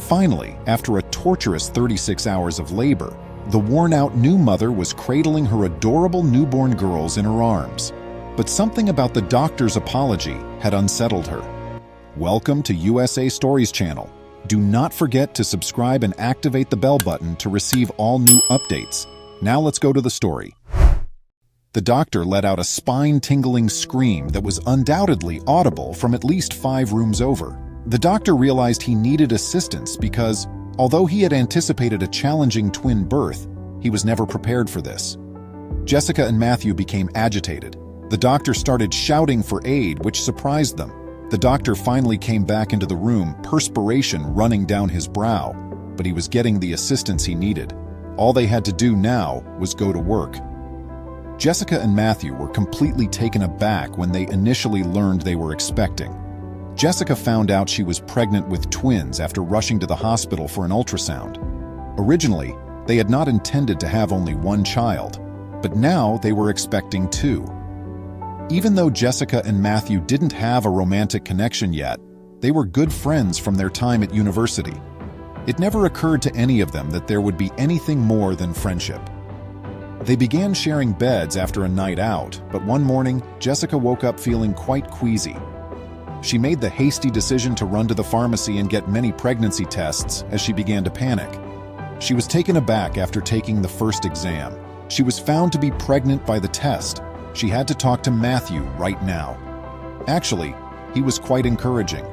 Finally, after a torturous 36 hours of labor, the worn-out new mother was cradling her adorable newborn girls in her arms. But something about the doctor's apology had unsettled her. Welcome to USA Stories channel. Do not forget to subscribe and activate the bell button to receive all new updates. Now let's go to the story. The doctor let out a spine-tingling scream that was undoubtedly audible from at least 5 rooms over. The doctor realized he needed assistance because, although he had anticipated a challenging twin birth, he was never prepared for this. Jessica and Matthew became agitated. The doctor started shouting for aid, which surprised them. The doctor finally came back into the room, perspiration running down his brow, but he was getting the assistance he needed. All they had to do now was go to work. Jessica and Matthew were completely taken aback when they initially learned they were expecting. Jessica found out she was pregnant with twins after rushing to the hospital for an ultrasound. Originally, they had not intended to have only one child, but now they were expecting 2. Even though Jessica and Matthew didn't have a romantic connection yet, they were good friends from their time at university. It never occurred to any of them that there would be anything more than friendship. They began sharing beds after a night out, but one morning, Jessica woke up feeling quite queasy. She made the hasty decision to run to the pharmacy and get many pregnancy tests as she began to panic. She was taken aback after taking the first exam. She was found to be pregnant by the test. She had to talk to Matthew right now. Actually, he was quite encouraging.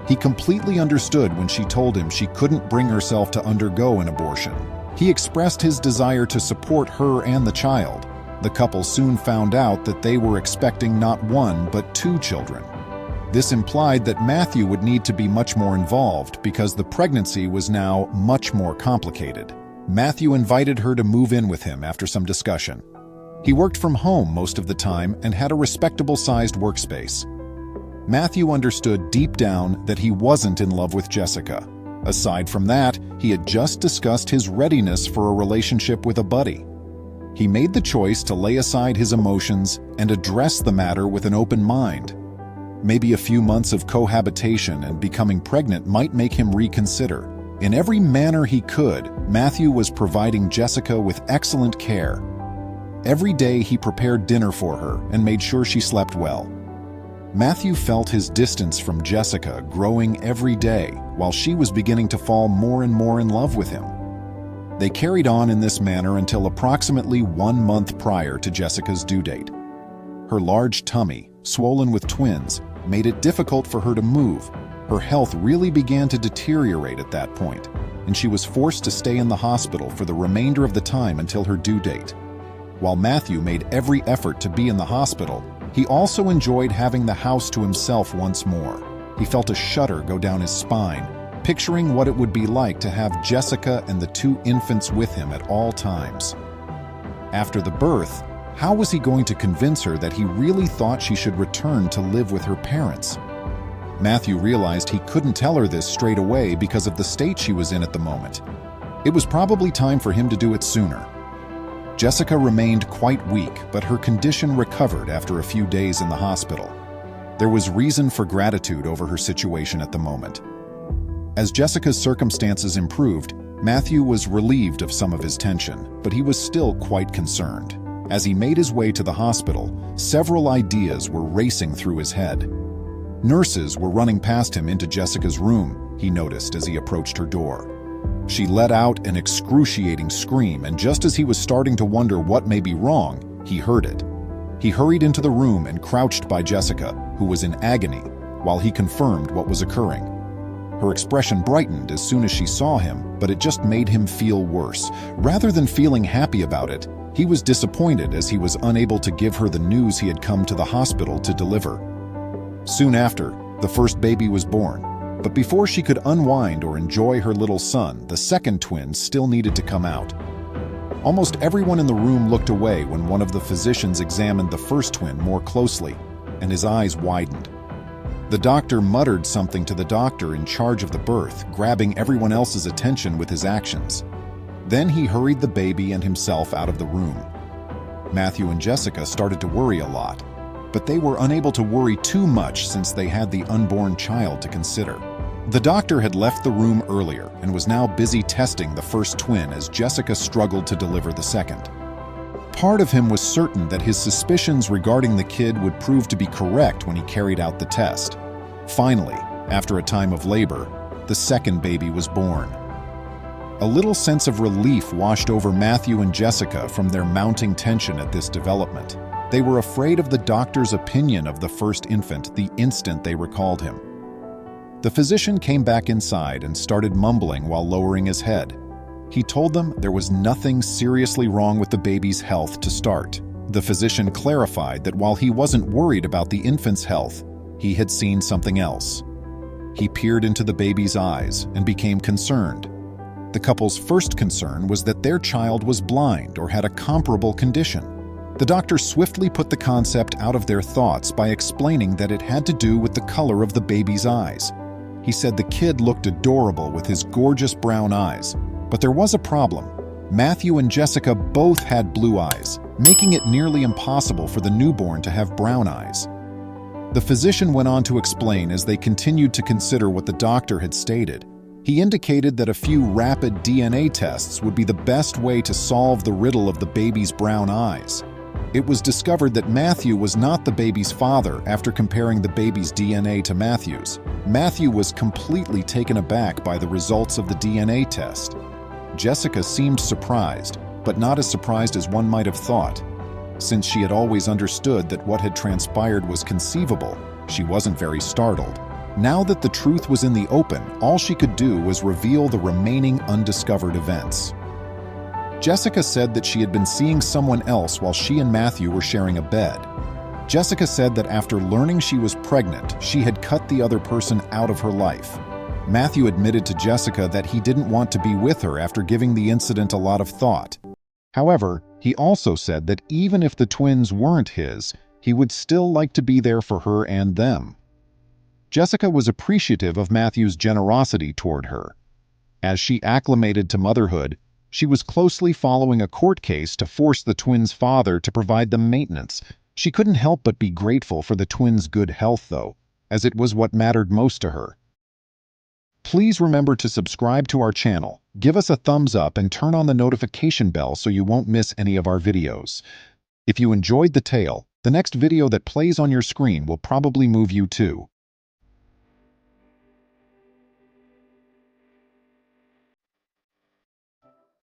He completely understood when she told him she couldn't bring herself to undergo an abortion. He expressed his desire to support her and the child. The couple soon found out that they were expecting not 1 but 2 children. This implied that Matthew would need to be much more involved because the pregnancy was now much more complicated. Matthew invited her to move in with him after some discussion. He worked from home most of the time and had a respectable-sized workspace. Matthew understood deep down that he wasn't in love with Jessica. Aside from that, he had just discussed his readiness for a relationship with a buddy. He made the choice to lay aside his emotions and address the matter with an open mind. Maybe a few months of cohabitation and becoming pregnant might make him reconsider. In every manner he could, Matthew was providing Jessica with excellent care. Every day he prepared dinner for her and made sure she slept well. Matthew felt his distance from Jessica growing every day while she was beginning to fall more and more in love with him. They carried on in this manner until approximately 1 month prior to Jessica's due date. Her large tummy, swollen with twins, made it difficult for her to move. Her health really began to deteriorate at that point, and she was forced to stay in the hospital for the remainder of the time until her due date. While Matthew made every effort to be in the hospital, he also enjoyed having the house to himself once more. He felt a shudder go down his spine, picturing what it would be like to have Jessica and the 2 infants with him at all times. After the birth, how was he going to convince her that he really thought she should return to live with her parents? Matthew realized he couldn't tell her this straight away because of the state she was in at the moment. It was probably time for him to do it sooner. Jessica remained quite weak, but her condition recovered after a few days in the hospital. There was reason for gratitude over her situation at the moment. As Jessica's circumstances improved, Matthew was relieved of some of his tension, but he was still quite concerned. As he made his way to the hospital, several ideas were racing through his head. Nurses were running past him into Jessica's room, he noticed as he approached her door. She let out an excruciating scream, and just as he was starting to wonder what may be wrong, he heard it. He hurried into the room and crouched by Jessica, who was in agony, while he confirmed what was occurring. Her expression brightened as soon as she saw him, but it just made him feel worse. Rather than feeling happy about it, he was disappointed as he was unable to give her the news he had come to the hospital to deliver. Soon after, the first baby was born. But before she could unwind or enjoy her little son, the second twin still needed to come out. Almost everyone in the room looked away when one of the physicians examined the first twin more closely, and his eyes widened. The doctor muttered something to the doctor in charge of the birth, grabbing everyone else's attention with his actions. Then he hurried the baby and himself out of the room. Matthew and Jessica started to worry a lot, but they were unable to worry too much since they had the unborn child to consider. The doctor had left the room earlier and was now busy testing the first twin as Jessica struggled to deliver the second. Part of him was certain that his suspicions regarding the kid would prove to be correct when he carried out the test. Finally, after a time of labor, the second baby was born. A little sense of relief washed over Matthew and Jessica from their mounting tension at this development. They were afraid of the doctor's opinion of the first infant the instant they recalled him. The physician came back inside and started mumbling while lowering his head. He told them there was nothing seriously wrong with the baby's health to start. The physician clarified that while he wasn't worried about the infant's health, he had seen something else. He peered into the baby's eyes and became concerned. The couple's first concern was that their child was blind or had a comparable condition. The doctor swiftly put the concept out of their thoughts by explaining that it had to do with the color of the baby's eyes. He said the kid looked adorable with his gorgeous brown eyes, but there was a problem. Matthew and Jessica both had blue eyes, making it nearly impossible for the newborn to have brown eyes. The physician went on to explain as they continued to consider what the doctor had stated. He indicated that a few rapid DNA tests would be the best way to solve the riddle of the baby's brown eyes. It was discovered that Matthew was not the baby's father after comparing the baby's DNA to Matthew's. Matthew was completely taken aback by the results of the DNA test. Jessica seemed surprised, but not as surprised as one might have thought. Since she had always understood that what had transpired was conceivable, she wasn't very startled. Now that the truth was in the open, all she could do was reveal the remaining undiscovered events. Jessica said that she had been seeing someone else while she and Matthew were sharing a bed. Jessica said that after learning she was pregnant, she had cut the other person out of her life. Matthew admitted to Jessica that he didn't want to be with her after giving the incident a lot of thought. However, he also said that even if the twins weren't his, he would still like to be there for her and them. Jessica was appreciative of Matthew's generosity toward her. As she acclimated to motherhood, she was closely following a court case to force the twins' father to provide them maintenance. She couldn't help but be grateful for the twins' good health, though, as it was what mattered most to her. Please remember to subscribe to our channel, give us a thumbs up, and turn on the notification bell so you won't miss any of our videos. If you enjoyed the tale, the next video that plays on your screen will probably move you too.